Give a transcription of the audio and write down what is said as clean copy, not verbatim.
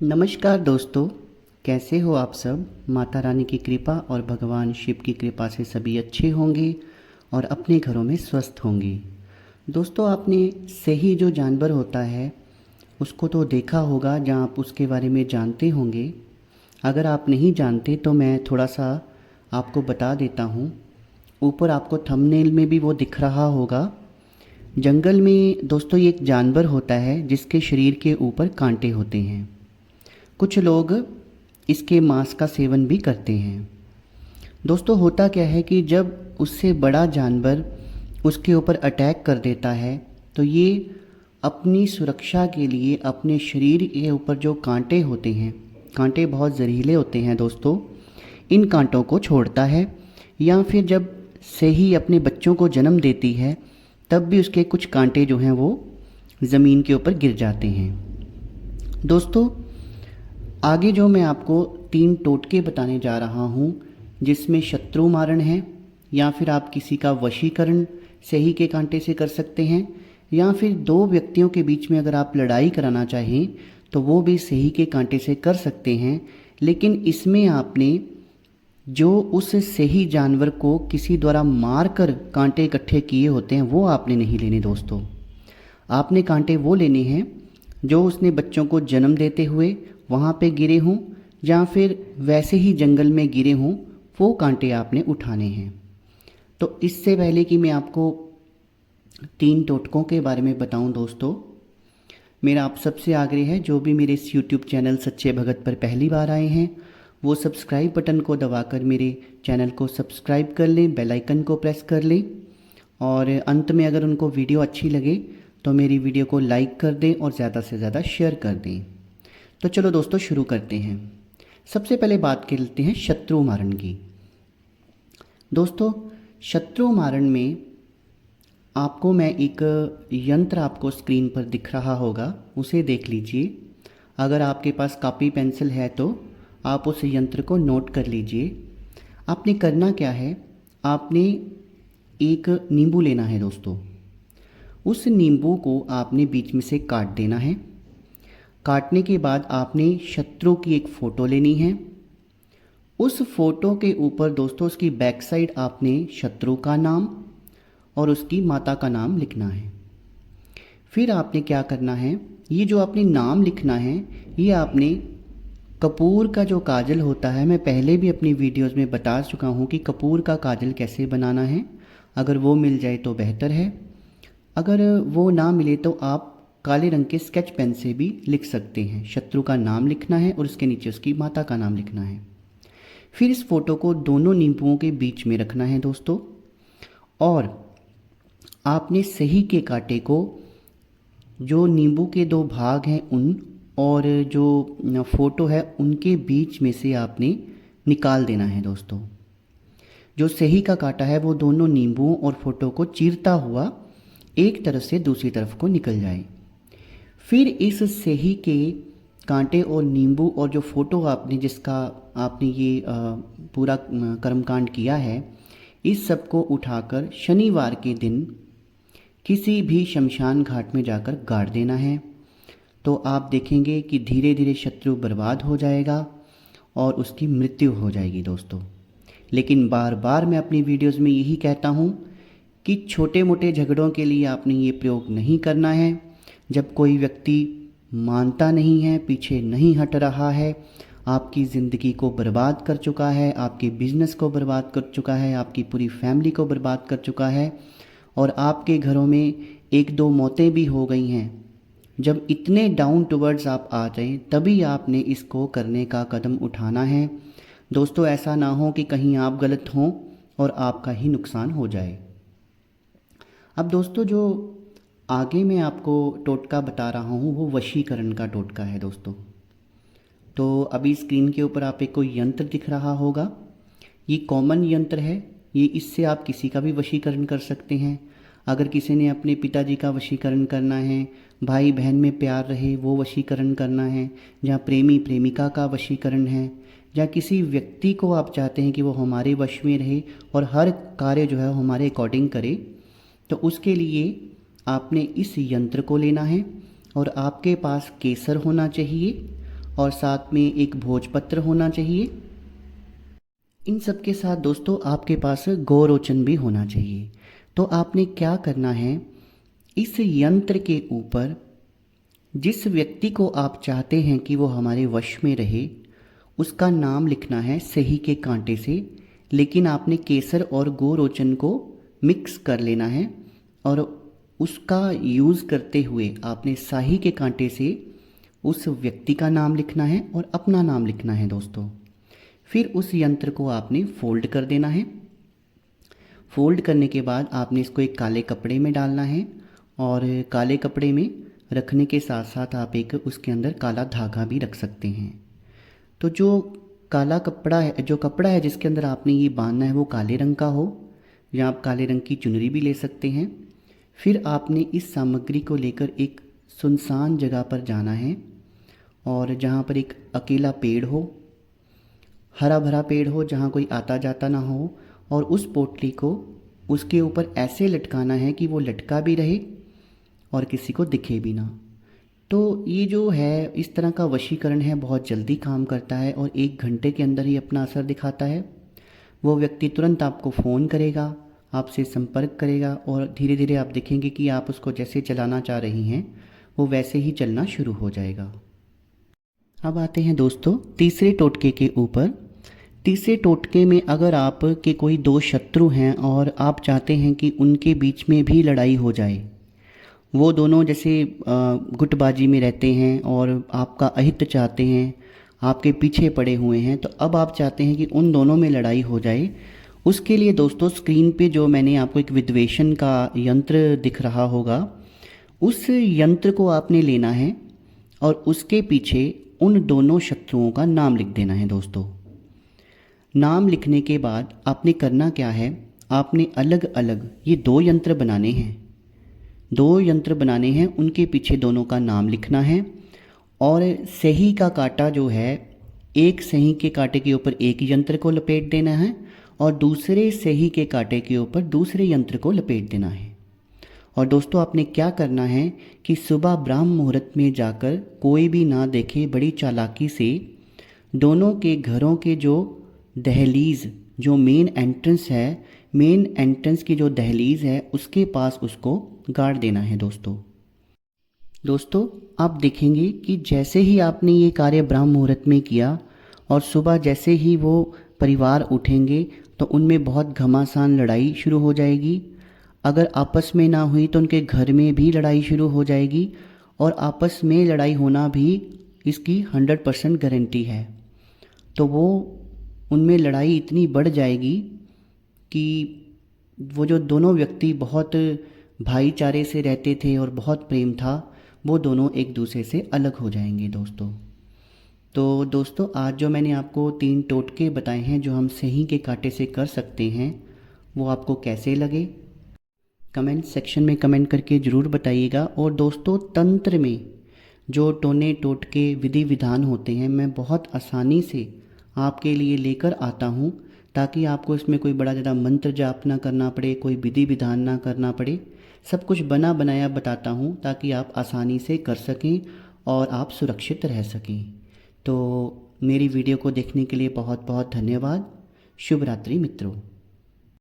नमस्कार दोस्तों, कैसे हो आप सब। माता रानी की कृपा और भगवान शिव की कृपा से सभी अच्छे होंगे और अपने घरों में स्वस्थ होंगे। दोस्तों, आपने सही जो जानवर होता है उसको तो देखा होगा, जहाँ आप उसके बारे में जानते होंगे। अगर आप नहीं जानते तो मैं थोड़ा सा आपको बता देता हूँ। ऊपर आपको थंबनेल में भी वो दिख रहा होगा। जंगल में दोस्तों ये एक जानवर होता है जिसके शरीर के ऊपर कांटे होते हैं। कुछ लोग इसके मांस का सेवन भी करते हैं। दोस्तों, होता क्या है कि जब उससे बड़ा जानवर उसके ऊपर अटैक कर देता है तो ये अपनी सुरक्षा के लिए अपने शरीर के ऊपर जो कांटे होते हैं, कांटे बहुत जहरीले होते हैं दोस्तों, इन कांटों को छोड़ता है। या फिर जब सही अपने बच्चों को जन्म देती है तब भी उसके कुछ कांटे जो हैं वो ज़मीन के ऊपर गिर जाते हैं। दोस्तों, आगे जो मैं आपको 3 टोटके बताने जा रहा हूँ, जिसमें शत्रु मारण है, या फिर आप किसी का वशीकरण सही के कांटे से कर सकते हैं, या फिर 2 व्यक्तियों के बीच में अगर आप लड़ाई कराना चाहें तो वो भी सही के कांटे से कर सकते हैं। लेकिन इसमें आपने जो उस सही जानवर को किसी द्वारा मार कर कांटे इकट्ठे किए होते हैं वो आपने नहीं लेने दोस्तों। आपने कांटे वो लेने हैं जो उसने बच्चों को जन्म देते हुए वहाँ पे गिरे हों, या फिर वैसे ही जंगल में गिरे हों, वो कांटे आपने उठाने हैं। तो इससे पहले कि मैं आपको 3 टोटकों के बारे में बताऊं दोस्तों, मेरा आप सबसे आग्रह है, जो भी मेरे इस यूट्यूब चैनल सच्चे भगत पर पहली बार आए हैं वो सब्सक्राइब बटन को दबाकर मेरे चैनल को सब्सक्राइब कर लें, बेल आइकन को प्रेस कर लें, और अंत में अगर उनको वीडियो अच्छी लगे तो मेरी वीडियो को लाइक कर दें और ज़्यादा से ज़्यादा शेयर कर दें। तो चलो दोस्तों शुरू करते हैं। सबसे पहले बात कर लेते हैं शत्रु मारण की। दोस्तों, शत्रु मारण में आपको मैं एक यंत्र आपको स्क्रीन पर दिख रहा होगा, उसे देख लीजिए। अगर आपके पास कॉपी पेंसिल है तो आप उस यंत्र को नोट कर लीजिए। आपने करना क्या है, आपने एक नींबू लेना है दोस्तों। उस नींबू को आपने बीच में से काट देना है। काटने के बाद आपने शत्रु की एक फ़ोटो लेनी है। उस फोटो के ऊपर दोस्तों उसकी बैक साइड आपने शत्रु का नाम और उसकी माता का नाम लिखना है। फिर आपने क्या करना है, ये जो आपने नाम लिखना है ये आपने कपूर का जो काजल होता है, मैं पहले भी अपनी वीडियोस में बता चुका हूँ कि कपूर का काजल कैसे बनाना है। अगर वो मिल जाए तो बेहतर है, अगर वो ना मिले तो आप काले रंग के स्केच पेन से भी लिख सकते हैं। शत्रु का नाम लिखना है और उसके नीचे उसकी माता का नाम लिखना है। फिर इस फोटो को दोनों नींबुओं के बीच में रखना है दोस्तों, और आपने सही के कांटे को जो नींबू के 2 भाग हैं उन और जो फोटो है उनके बीच में से आपने निकाल देना है दोस्तों। जो सही का कांटा है वो दोनों नींबुओं और फोटो को चीरता हुआ एक तरफ से दूसरी तरफ को निकल जाए। फिर इस सही के कांटे और नींबू और जो फ़ोटो आपने जिसका आपने ये पूरा कर्मकांड किया है, इस सब को उठाकर शनिवार के दिन किसी भी शमशान घाट में जाकर गाड़ देना है। तो आप देखेंगे कि धीरे धीरे शत्रु बर्बाद हो जाएगा और उसकी मृत्यु हो जाएगी दोस्तों। लेकिन बार बार मैं अपनी वीडियोस में यही कहता हूँ कि छोटे मोटे झगड़ों के लिए आपने ये प्रयोग नहीं करना है। जब कोई व्यक्ति मानता नहीं है, पीछे नहीं हट रहा है, आपकी ज़िंदगी को बर्बाद कर चुका है, आपके बिजनेस को बर्बाद कर चुका है, आपकी पूरी फैमिली को बर्बाद कर चुका है, और आपके घरों में 1-2 मौतें भी हो गई हैं, जब इतने डाउन टूवर्ड्स आप आ जाएं तभी आपने इसको करने का कदम उठाना है दोस्तों। ऐसा ना हो कि कहीं आप गलत हों और आपका ही नुकसान हो जाए। अब दोस्तों, जो आगे मैं आपको टोटका बता रहा हूँ वो वशीकरण का टोटका है दोस्तों। तो अभी स्क्रीन के ऊपर आप एक कोई यंत्र दिख रहा होगा, ये कॉमन यंत्र है, ये इससे आप किसी का भी वशीकरण कर सकते हैं। अगर किसी ने अपने पिताजी का वशीकरण करना है, भाई बहन में प्यार रहे वो वशीकरण करना है, जहाँ प्रेमी प्रेमिका का वशीकरण है, या किसी व्यक्ति को आप चाहते हैं कि वो हमारे वश में रहे और हर कार्य जो है हमारे अकॉर्डिंग करे, तो उसके लिए आपने इस यंत्र को लेना है। और आपके पास केसर होना चाहिए और साथ में एक भोजपत्र होना चाहिए। इन सब के साथ दोस्तों आपके पास गोरोचन भी होना चाहिए। तो आपने क्या करना है, इस यंत्र के ऊपर जिस व्यक्ति को आप चाहते हैं कि वो हमारे वश में रहे, उसका नाम लिखना है सही के कांटे से। लेकिन आपने केसर और गोरोचन को मिक्स कर लेना है और उसका यूज़ करते हुए आपने शाही के कांटे से उस व्यक्ति का नाम लिखना है और अपना नाम लिखना है दोस्तों। फिर उस यंत्र को आपने फोल्ड कर देना है। फोल्ड करने के बाद आपने इसको एक काले कपड़े में डालना है और काले कपड़े में रखने के साथ साथ आप एक उसके अंदर काला धागा भी रख सकते हैं। तो जो काला कपड़ा है, जो कपड़ा है जिसके अंदर आपने ये बांधना है वो काले रंग का हो, या आप काले रंग की चुनरी भी ले सकते हैं। फिर आपने इस सामग्री को लेकर एक सुनसान जगह पर जाना है और जहाँ पर एक अकेला पेड़ हो, हरा भरा पेड़ हो, जहाँ कोई आता जाता ना हो, और उस पोटली को उसके ऊपर ऐसे लटकाना है कि वो लटका भी रहे और किसी को दिखे भी ना। तो ये जो है इस तरह का वशीकरण है, बहुत जल्दी काम करता है और 1 घंटे के अंदर ही अपना असर दिखाता है। वो व्यक्ति तुरंत आपको फ़ोन करेगा, आपसे संपर्क करेगा और धीरे धीरे आप देखेंगे कि आप उसको जैसे चलाना चाह रही हैं वो वैसे ही चलना शुरू हो जाएगा। अब आते हैं दोस्तों तीसरे टोटके के ऊपर। तीसरे टोटके में अगर आप के कोई 2 शत्रु हैं और आप चाहते हैं कि उनके बीच में भी लड़ाई हो जाए, वो दोनों जैसे गुटबाजी में रहते हैं और आपका अहित चाहते हैं, आपके पीछे पड़े हुए हैं, तो अब आप चाहते हैं कि उन दोनों में लड़ाई हो जाए। उसके लिए दोस्तों स्क्रीन पे जो मैंने आपको एक विद्वेषण का यंत्र दिख रहा होगा, उस यंत्र को आपने लेना है और उसके पीछे उन दोनों शत्रुओं का नाम लिख देना है दोस्तों। नाम लिखने के बाद आपने करना क्या है, आपने अलग अलग ये 2 यंत्र बनाने हैं। 2 यंत्र बनाने हैं, उनके पीछे दोनों का नाम लिखना है और सही का कांटा जो है, एक सही के कांटे के ऊपर एक यंत्र को लपेट देना है और दूसरे सही के कांटे के ऊपर दूसरे यंत्र को लपेट देना है। और दोस्तों आपने क्या करना है कि सुबह ब्राह्म मुहूर्त में जाकर कोई भी ना देखे, बड़ी चालाकी से दोनों के घरों के जो दहलीज़, जो मेन एंट्रेंस है, मेन एंट्रेंस की जो दहलीज़ है उसके पास उसको गाड़ देना है दोस्तों। दोस्तों आप देखेंगे कि जैसे ही आपने ये कार्य ब्राह्म मुहूर्त में किया और सुबह जैसे ही वो परिवार उठेंगे तो उनमें बहुत घमासान लड़ाई शुरू हो जाएगी। अगर आपस में ना हुई तो उनके घर में भी लड़ाई शुरू हो जाएगी और आपस में लड़ाई होना भी इसकी 100% गारंटी है। तो वो उनमें लड़ाई इतनी बढ़ जाएगी कि वो जो दोनों व्यक्ति बहुत भाईचारे से रहते थे और बहुत प्रेम था, वो दोनों एक दूसरे से अलग हो जाएंगे दोस्तों। तो दोस्तों आज जो मैंने आपको 3 टोटके बताए हैं जो हम सही के कांटे से कर सकते हैं, वो आपको कैसे लगे कमेंट सेक्शन में कमेंट करके ज़रूर बताइएगा। और दोस्तों तंत्र में जो टोने टोटके विधि विधान होते हैं, मैं बहुत आसानी से आपके लिए लेकर आता हूँ ताकि आपको इसमें कोई बड़ा ज़्यादा मंत्र जाप ना करना पड़े, कोई विधि विधान ना करना पड़े। सब कुछ बना बनाया बताता हूँ ताकि आप आसानी से कर सकें और आप सुरक्षित रह सकें। तो मेरी वीडियो को देखने के लिए बहुत बहुत धन्यवाद। शुभ रात्रि मित्रों।